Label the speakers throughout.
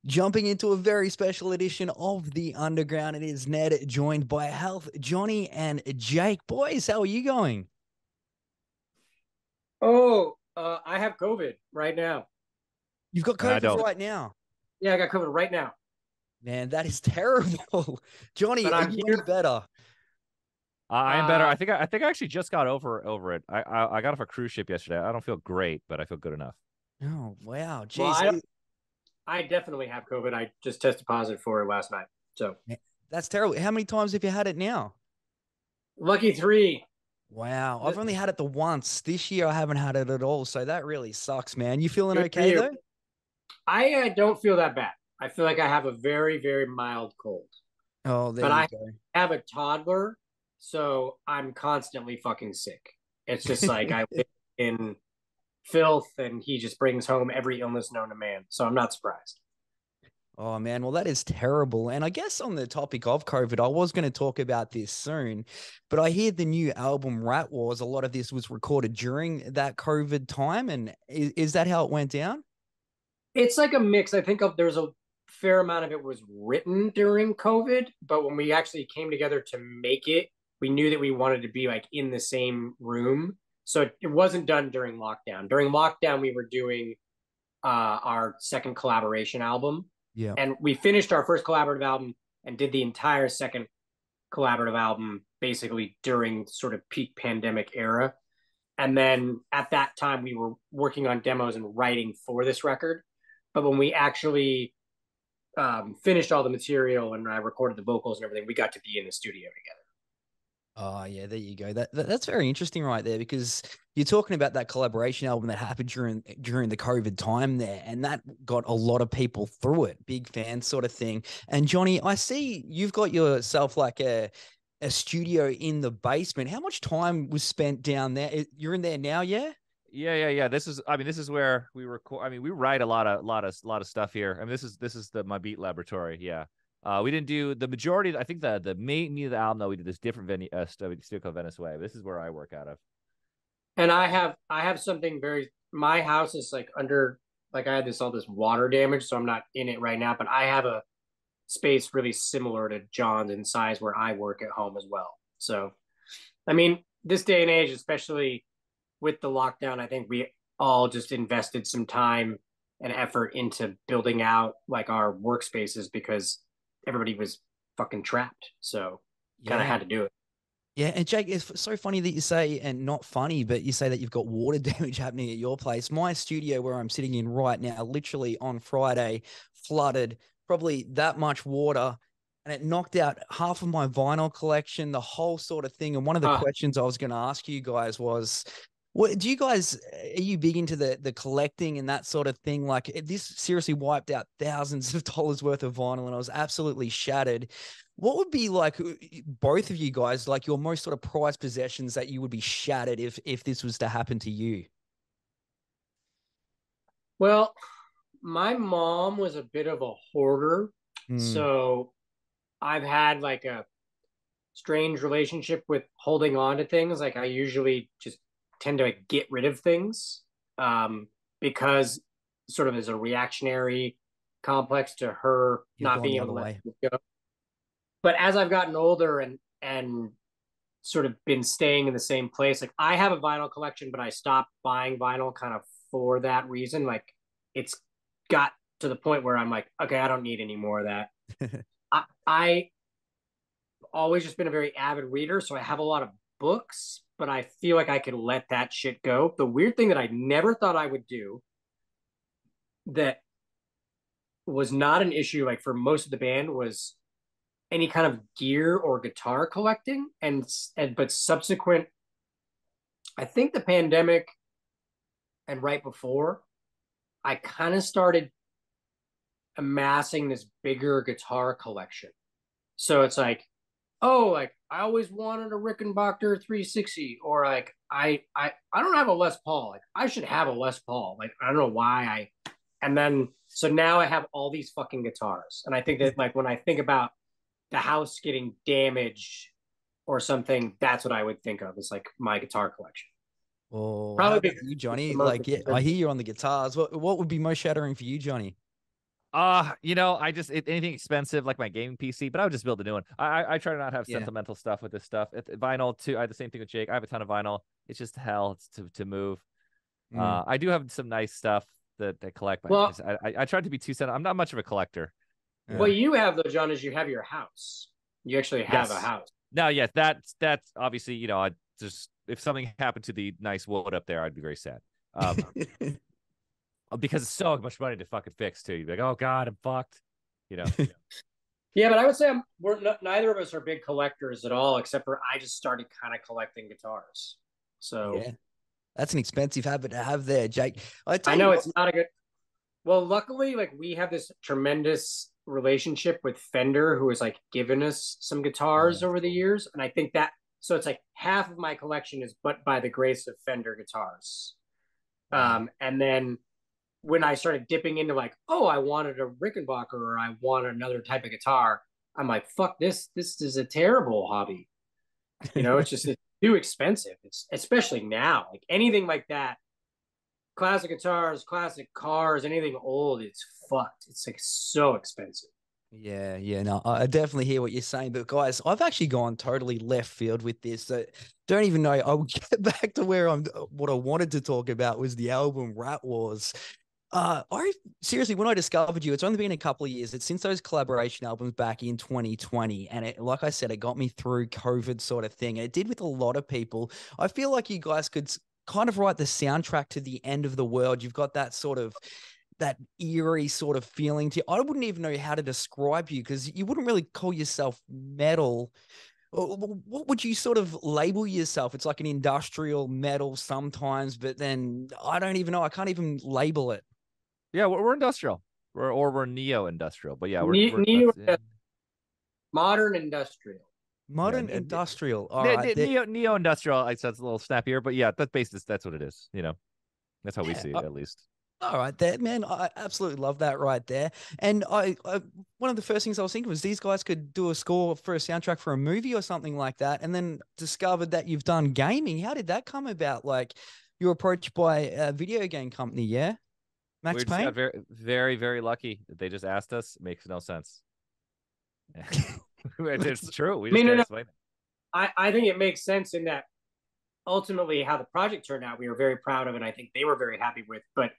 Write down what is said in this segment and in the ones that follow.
Speaker 1: Jumping into a very special edition of the Underground. It is Ned, joined by Health, Johnny, and Jake. Boys, how are you going?
Speaker 2: Oh, I have COVID right now.
Speaker 1: You've got
Speaker 3: And I
Speaker 1: COVID
Speaker 3: don't.
Speaker 1: right now.
Speaker 2: Yeah, I got COVID right now.
Speaker 1: Man, that is terrible. Johnny,
Speaker 2: But
Speaker 1: are
Speaker 2: I'm
Speaker 1: you any
Speaker 2: here.
Speaker 1: better?
Speaker 3: I am better.
Speaker 2: Uh,
Speaker 3: I think I actually just got over it. I got off a cruise ship yesterday. I don't feel great, but I feel good enough.
Speaker 1: Oh, wow.
Speaker 2: well,
Speaker 1: Geez,
Speaker 2: I definitely have COVID. I just tested positive for it last night. So
Speaker 1: that's terrible. How many times have you had it now?
Speaker 2: lucky three.
Speaker 1: Wow. I've
Speaker 2: Th-
Speaker 1: only had it the once. This year, I haven't had it at all. So that really sucks, man. You feeling
Speaker 2: Good for
Speaker 1: okay,
Speaker 2: you.
Speaker 1: though?
Speaker 2: I don't feel that bad. I feel like I have a very, very mild cold.
Speaker 1: Oh, there
Speaker 2: But
Speaker 1: you
Speaker 2: I
Speaker 1: go.
Speaker 2: have a toddler, so I'm constantly fucking sick. It's just like I live in filth, and he just brings home every illness known to man. So I'm not surprised.
Speaker 1: Oh man, well that is terrible. And I guess on the topic of COVID, I was going to talk about this soon, but I hear the new album Rat Wars, a lot of this was recorded during that COVID time. And is that how it went down?
Speaker 2: It's like a mix. I think there's a fair amount of it was written during COVID, but when we actually came together to make it, we knew that we wanted to be like in the same room. So it wasn't done during lockdown. During lockdown, we were doing our second collaboration album,
Speaker 1: Yeah.
Speaker 2: and we finished our first collaborative album and did the entire second collaborative album basically during sort of peak pandemic era. And then at that time, we were working on demos and writing for this record. But when we actually finished all the material and I recorded the vocals and everything, we got to be in the studio together.
Speaker 1: Oh yeah, there you go. That's very interesting right there because you're talking about that collaboration album that happened during the COVID time there, and that got a lot of people through it. Big fan sort of thing. And Johnny, I see you've got yourself like a studio in the basement. How much time was spent down there? You're in there now, yeah?
Speaker 3: Yeah. This is where we record. I mean, we write a lot of stuff here. I mean, this is the my beat laboratory. Yeah. We didn't do the majority. I think the main meat of the album though we did this different venue studio called Venice Way. But this is where I work out of.
Speaker 2: And I have something very my house is like under like I had this all this water damage, so I'm not in it right now, but I have a space really similar to John's in size where I work at home as well. So I mean, this day and age, especially with the lockdown, I think we all just invested some time and effort into building out like our workspaces because everybody was fucking trapped. So kind of
Speaker 1: Yeah.
Speaker 2: had to do it.
Speaker 1: Yeah, and Jake, it's so funny that you say, and not funny, but you say that you've got water damage happening at your place. My studio, where I'm sitting in right now, literally on Friday, flooded, probably that much water, and it knocked out half of my vinyl collection, the whole sort of thing. And one of the
Speaker 2: Uh,
Speaker 1: questions I was going to ask you guys was, what do you guys are you big into the collecting and that sort of thing? Like this seriously wiped out thousands of dollars worth of vinyl, and I was absolutely shattered. What would be like both of you guys, like your most sort of prized possessions that you would be shattered if this was to happen to you?
Speaker 2: well, my mom was a bit of a hoarder.
Speaker 1: Hmm.
Speaker 2: So I've had like a strange relationship with holding on to things. Like I usually just tend to like, get rid of things because sort of as a reactionary complex to her
Speaker 1: You've
Speaker 2: not
Speaker 1: gone
Speaker 2: being
Speaker 1: the
Speaker 2: able
Speaker 1: other
Speaker 2: to let
Speaker 1: way.
Speaker 2: things go. But as I've gotten older and sort of been staying in the same place, like I have a vinyl collection, but I stopped buying vinyl kind of for that reason. Like it's got to the point where I'm like, okay, I don't need any more of that. I always just been a very avid reader, so I have a lot of books, but I feel like I could let that shit go. The weird thing that I never thought I would do that was not an issue like for most of the band was any kind of gear or guitar collecting and but subsequent I think the pandemic and right before I kind of started amassing this bigger guitar collection. So it's like, oh, like I always wanted a Rickenbacker 360, or like I don't have a Les Paul. Like I should have a Les Paul. Like I don't know why and then so now I have all these fucking guitars. And I think that like when I think about the house getting damaged or something, that's what I would think of as like my guitar collection.
Speaker 1: Or how
Speaker 2: Probably
Speaker 1: about
Speaker 2: because
Speaker 1: you,
Speaker 2: it's the
Speaker 1: Johnny?
Speaker 2: most
Speaker 1: Like, yeah, I
Speaker 2: expensive.
Speaker 1: hear you on the guitars. What would be most shattering for you, Johnny?
Speaker 3: I just anything expensive like my gaming PC, but I would just build a new one. I try to not have
Speaker 1: Yeah.
Speaker 3: sentimental stuff with this stuff. Vinyl too. I have the same thing with Jake. I have a ton of vinyl. It's just hell to move.
Speaker 1: Mm.
Speaker 3: I do have some nice stuff that I collect, but
Speaker 2: Well,
Speaker 3: I tried to be too sentimental. I'm not much of a collector.
Speaker 2: what
Speaker 1: Yeah.
Speaker 2: you have though, John, is you have your house. You actually have a
Speaker 3: Yes.
Speaker 2: house.
Speaker 3: No, yes, that's obviously, I just if something happened to the nice wood up there, I'd be very sad. Because it's so much money to fucking fix too. You'd be like, oh God, I'm fucked. You know.
Speaker 2: Yeah, but I would say neither of us are big collectors at all, except for I just started kind of collecting guitars. So
Speaker 1: Yeah. That's an expensive habit to have there, Jake. I tell
Speaker 2: I
Speaker 1: you
Speaker 2: know
Speaker 1: what.
Speaker 2: it's not a good. Well, luckily, like we have this tremendous relationship with Fender, who has like given us some
Speaker 1: Oh,
Speaker 2: guitars
Speaker 1: that's
Speaker 2: over the
Speaker 1: cool.
Speaker 2: years, and I think that so it's like half of my collection is but by the grace of Fender guitars.
Speaker 1: Wow.
Speaker 2: And then when I started dipping into like, oh, I wanted a Rickenbacker or I want another type of guitar, I'm like, fuck this. This is a terrible hobby. It's too expensive. It's especially now, like anything like that. Classic guitars, classic cars, anything old, it's fucked. It's like so expensive.
Speaker 1: Yeah, yeah, no, I definitely hear what you're saying, but guys, I've actually gone totally left field with this. So don't even know. I'll get back to where what I wanted to talk about was the album Rat Wars. I seriously, when I discovered you, it's only been a couple of years. It's since those collaboration albums back in 2020, and like I said, it got me through COVID sort of thing. And it did with a lot of people. I feel like you guys could kind of write the soundtrack to the end of the world. You've got that sort of that eerie sort of feeling to you. I wouldn't even know how to describe you because you wouldn't really call yourself metal. What would you sort of label yourself? It's like an industrial metal sometimes, but then I don't even know. I can't even label it.
Speaker 3: Yeah, we're industrial. We're neo-industrial. But yeah, we're
Speaker 2: New
Speaker 3: that's yeah.
Speaker 2: modern industrial.
Speaker 3: Yeah,
Speaker 1: Modern industrial. All right.
Speaker 3: neo-industrial. I said it's a little snappier, but yeah, that's what it is. That's how we
Speaker 1: Yeah.
Speaker 3: see it, at least.
Speaker 1: All right, there, man. I absolutely love that right there. And one of the first things I was thinking was these guys could do a score for a soundtrack for a movie or something like that, and then discovered that you've done gaming. How did that come about? Like, you were approached by a video game company, yeah? Max
Speaker 3: We just got
Speaker 1: Payne?
Speaker 3: very, very, very lucky. They just asked us. Makes no sense. It's true. We
Speaker 2: I
Speaker 3: just
Speaker 2: mean,
Speaker 3: can't
Speaker 2: no, no,
Speaker 3: explain it.
Speaker 2: I think it makes sense in that ultimately how the project turned out, we were very proud of, and I think they were very happy with. But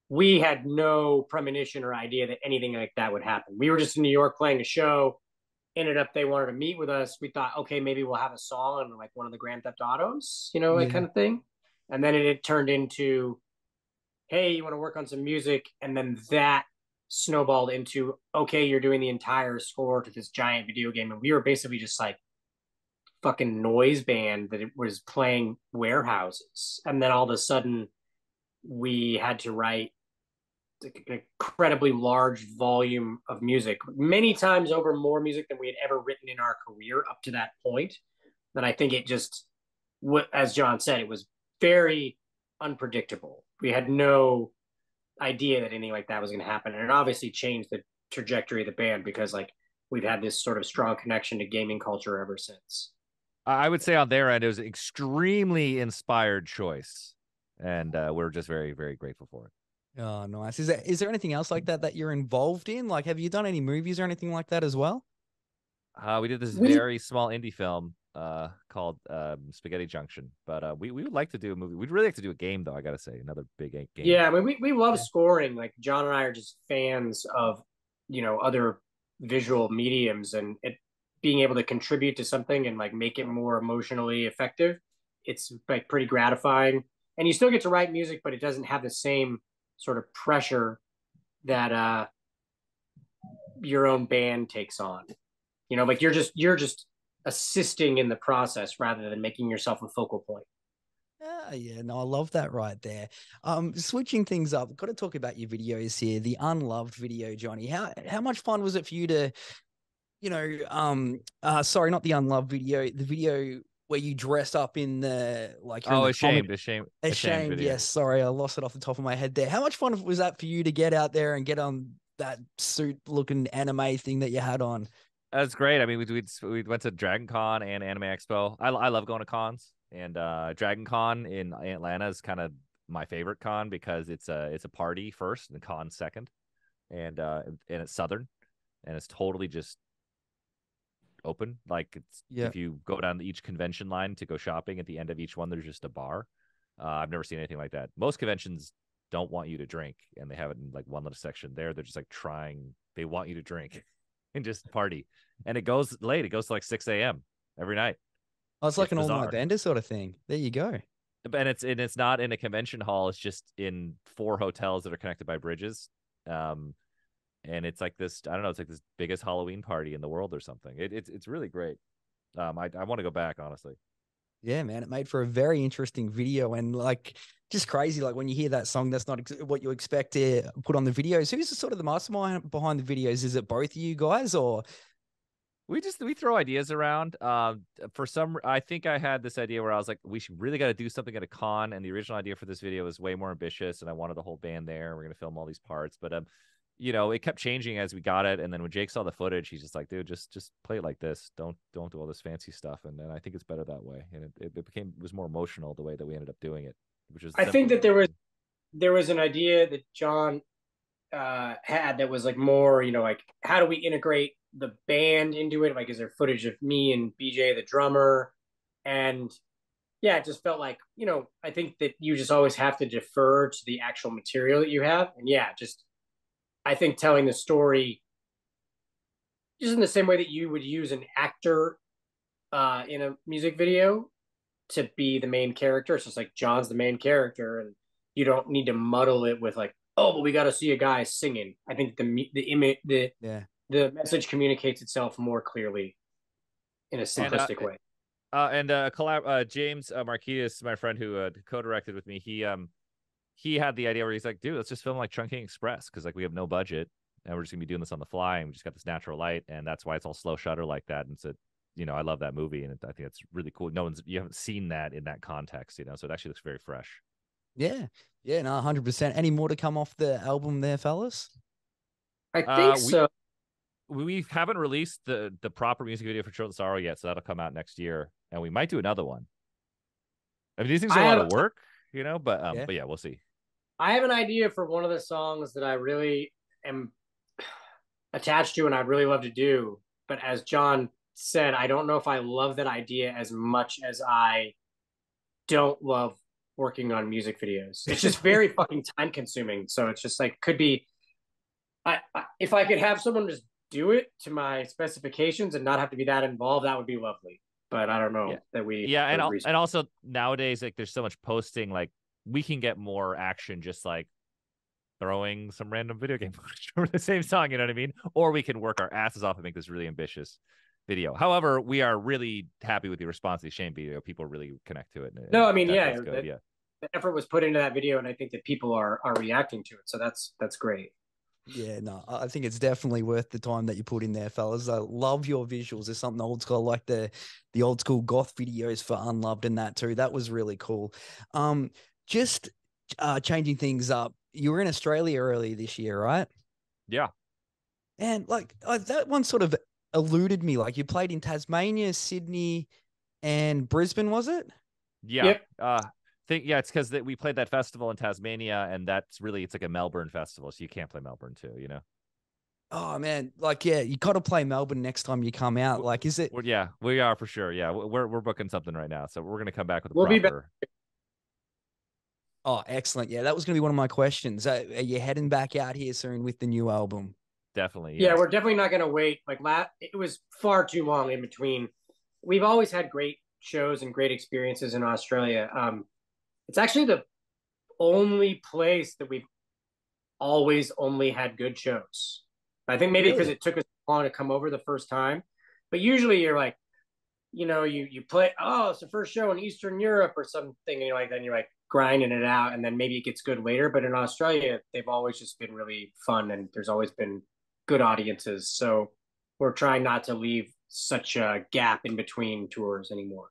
Speaker 2: we had no premonition or idea that anything like that would happen. We were just in New York playing a show. Ended up they wanted to meet with us. We thought, okay, maybe we'll have a song on like one of the Grand Theft Autos, that
Speaker 1: Yeah.
Speaker 2: kind of thing. And then it turned into, hey, you want to work on some music? And then that snowballed into, okay, you're doing the entire score to this giant video game. And we were basically just like fucking noise band that it was playing warehouses. And then all of a sudden we had to write an incredibly large volume of music, many times over more music than we had ever written in our career up to that point. And I think it just, as John said, it was very unpredictable. We had no idea that anything like that was going to happen, and it obviously changed the trajectory of the band because like we've had this sort of strong connection to gaming culture ever since.
Speaker 3: I would say on their end, it was an extremely inspired choice, and we're just very, very grateful for it.
Speaker 1: Oh, nice. Is there anything else like that that you're involved in? Like, have you done any movies or anything like that as well?
Speaker 3: We did this
Speaker 2: We
Speaker 3: very small indie film called Spaghetti Junction, but we would like to do a movie. We'd really like to do a game, though. I gotta say, another big game.
Speaker 2: Yeah, I mean we love
Speaker 1: Yeah.
Speaker 2: scoring. Like John and I are just fans of other visual mediums and it being able to contribute to something and like make it more emotionally effective. It's like pretty gratifying. And you still get to write music, but it doesn't have the same sort of pressure that your own band takes on. Like you're just assisting in the process rather than making yourself a focal point.
Speaker 1: Yeah, no, I love that right there. Switching things up, got to talk about your videos here. The Unloved video, Johnny. How much fun was it for you to, sorry, not the Unloved video, the video where you dress up in the like you're in
Speaker 3: Oh,
Speaker 1: the
Speaker 3: ashamed,
Speaker 1: comedy.
Speaker 3: ashamed
Speaker 1: Ashamed,
Speaker 3: video.
Speaker 1: yes. Sorry, I lost it off the top of my head there. How much fun was that for you to get out there and get on that suit looking anime thing that you had on?
Speaker 3: That's great. I mean, we went to Dragon Con and Anime Expo. I love going to cons, and Dragon Con in Atlanta is kind of my favorite con because it's a party first and con second. and it's southern, and it's totally just open. Like it's
Speaker 1: Yeah.
Speaker 3: if you go down each convention line to go shopping, at the end of each one, there's just a bar. I've never seen anything like that. Most conventions don't want you to drink, and they have it in like one little section there. They're just like trying. They want you to drink and just party, and it goes late. It goes to like 6 a.m. every night.
Speaker 1: Oh, it's like
Speaker 3: It's
Speaker 1: an all-night
Speaker 3: bizarre.
Speaker 1: bender sort of thing. There you go.
Speaker 3: And it's not in a convention hall. It's just in 4 hotels that are connected by bridges. And it's like this. I don't know. It's like this biggest Halloween party in the world or something. It's really great. I want to go back, honestly.
Speaker 1: Yeah, man, it made for a very interesting video and like just crazy. Like when you hear that song, that's not what you expect to put on the videos. Who's the sort of the mastermind behind the videos? Is it both of you guys or?
Speaker 3: We throw ideas around. For some, I think I had this idea where I was like, we should really got to do something at a con, and the original idea for this video was way more ambitious, and I wanted the whole band there. We're gonna film all these parts, but it kept changing as we got it, and then when Jake saw the footage, he's just like, dude, just play it like this. Don't do all this fancy stuff, and I think it's better that way, and it was more emotional the way that we ended up doing it, which is
Speaker 2: I think that there was an idea that John had that was like more, like how do we integrate the band into it? Like, is there footage of me and BJ, the drummer? And yeah, it just felt like, I think that you just always have to defer to the actual material that you have. And yeah, just I think telling the story just in the same way that you would use an actor in a music video to be the main character. It's just like John's the main character, and you don't need to muddle it with like, oh, but we got to see a guy singing. I think the image
Speaker 1: Yeah.
Speaker 2: the message communicates itself more clearly in a simplistic way.
Speaker 3: James Marquez, my friend who co-directed with me, he had the idea where he's like, dude, let's just film like Chungking Express because like we have no budget and we're just gonna be doing this on the fly and we just got this natural light and that's why it's all slow shutter like that. And so, I love that movie and I think it's really cool. You haven't seen that in that context, so it actually looks very fresh.
Speaker 1: Yeah. Yeah. No, 100%. Any more to come off the album there, fellas?
Speaker 2: I think so.
Speaker 3: We haven't released the proper music video for Children of Sorrow yet, so that'll come out next year, and we might do another one. I mean, these things are a lot of work, but yeah, we'll see.
Speaker 2: I have an idea for one of the songs that I really am attached to and I'd really love to do, but as John said, I don't know if I love that idea as much as I don't love working on music videos. It's just very fucking time consuming. So it's just like could be if I could have someone just do it to my specifications and not have to be that involved, that would be lovely. But I don't know that we.
Speaker 3: Yeah, and also nowadays, like there's so much posting, like we can get more action just like throwing some random video game footage for the same song. You know what I mean? Or we can work our asses off and make this really ambitious video. However, we are really happy with the response to the Shane video. People really connect to it.
Speaker 2: No, I mean, that's good. The effort was put into that video, and I think that people are reacting to it. So that's great.
Speaker 1: Yeah, no, I think it's definitely worth the time that you put in there, fellas. I love your visuals. There's something old school, like the old school goth videos for Unloved and that too. That was really cool. Just changing things up. You were in Australia earlier this year, right?
Speaker 3: Yeah.
Speaker 1: And like that one sort of eluded me. Like you played in Tasmania, Sydney, and Brisbane, was it?
Speaker 3: Yeah. Yep. It's because we played that festival in Tasmania, and it's like a Melbourne festival, so you can't play Melbourne too,
Speaker 1: Oh man, like you got to play Melbourne next time you come out. Like, is it?
Speaker 3: Yeah, we are for sure. Yeah, we're booking something right now, so we're gonna come back with
Speaker 2: we'll
Speaker 3: proper.
Speaker 1: Oh, excellent! Yeah, that was gonna be one of my questions. Are you heading back out here soon with the new album?
Speaker 3: Definitely.
Speaker 2: Yes. Yeah, we're definitely not gonna wait. Like it was far too long in between. We've always had great shows and great experiences in Australia. It's actually the only place that we've always only had good shows. I think maybe because it took us long to come over the first time. But usually you're like, you play, it's the first show in Eastern Europe or something. And then you're like grinding it out and then maybe it gets good later. But in Australia, they've always just been really fun and there's always been good audiences. So we're trying not to leave such a gap in between tours anymore.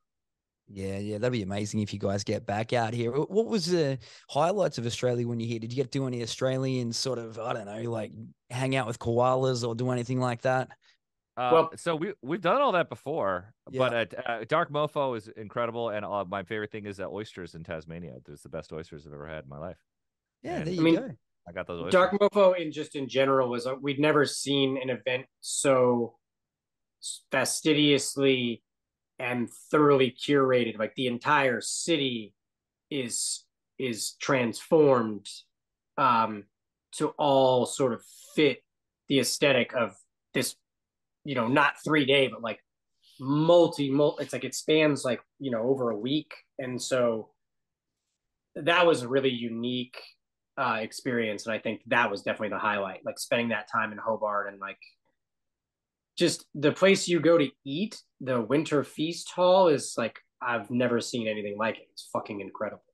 Speaker 1: Yeah, that'd be amazing if you guys get back out here. What was the highlights of Australia when you're here? Did you get to do any Australian sort of, I don't know, like hang out with koalas or do anything like that?
Speaker 3: So we've done all that before, but Dark Mofo is incredible, and my favorite thing is oysters in Tasmania. There's the best oysters I've ever had in my life.
Speaker 1: Yeah, there you go.
Speaker 3: I got those oysters.
Speaker 2: Dark Mofo in general was we'd never seen an event so fastidiously and thoroughly curated. Like the entire city is transformed to all sort of fit the aesthetic of this, not 3 day, but like multi. It's like it spans like over a week, and so that was a really unique experience, and I think that was definitely the highlight. Like spending that time in Hobart and like just the place you go to eat, the Winter Feast Hall is like I've never seen anything like it. It's fucking incredible.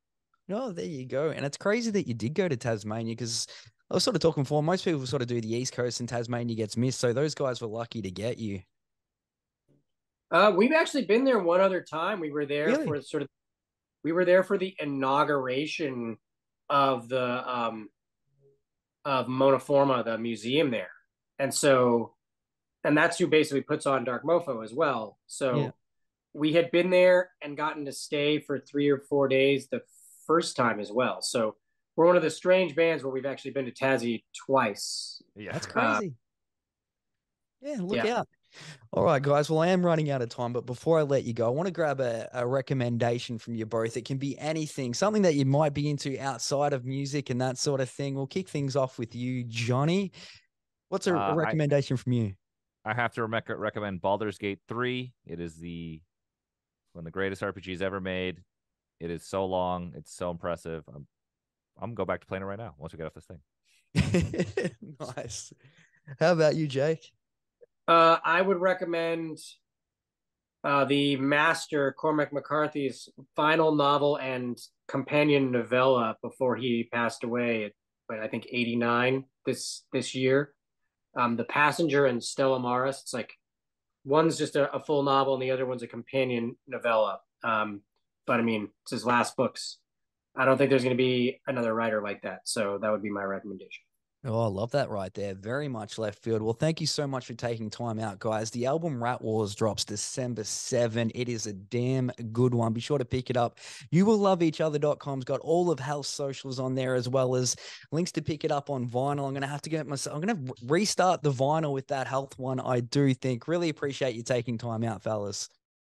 Speaker 1: No, there you go. And it's crazy that you did go to Tasmania because I was sort of talking before. Most people sort of do the East Coast and Tasmania gets missed. So those guys were lucky to get you.
Speaker 2: We've actually been there one other time. We were there
Speaker 1: Really?
Speaker 2: for we were there for the inauguration of the of Monoforma, the museum there. And so and that's who basically puts on Dark Mofo as well.
Speaker 1: Yeah.
Speaker 2: So we had been there and gotten to stay for 3 or 4 days the first time as well. So we're one of the strange bands where we've actually been to Tassie twice.
Speaker 3: Yeah.
Speaker 1: That's crazy. Yeah, look
Speaker 2: Yeah.
Speaker 1: out. All right, guys. Well, I am running out of time, but before I let you go, I want to grab a recommendation from you both. It can be anything, something that you might be into outside of music and that sort of thing. We'll kick things off with you, Johnny. What's a
Speaker 3: I
Speaker 1: recommendation from you?
Speaker 3: I have to recommend Baldur's Gate 3. It is one of the greatest RPGs ever made. It is so long. It's so impressive. I'm gonna go back to playing it right now once we get off this thing.
Speaker 1: Nice. How about you, Jake?
Speaker 2: I would recommend the master Cormac McCarthy's final novel and companion novella before he passed away at I think 89 this year. The Passenger and Stella Maris. It's like one's just a full novel and the other one's a companion novella. But I mean, it's his last books. I don't think there's going to be another writer like that. So that would be my recommendation.
Speaker 1: Oh, I love that right there. Very much left field. Well, thank you so much for taking time out, guys. The album Rat Wars drops December 7. It is a damn good one. Be sure to pick it up. You will love each other.com's got all of Health socials on there as well as links to pick it up on vinyl. I'm going to have to get myself, I'm going to restart the vinyl with that Health one. I do think. Really appreciate you taking time out, fellas.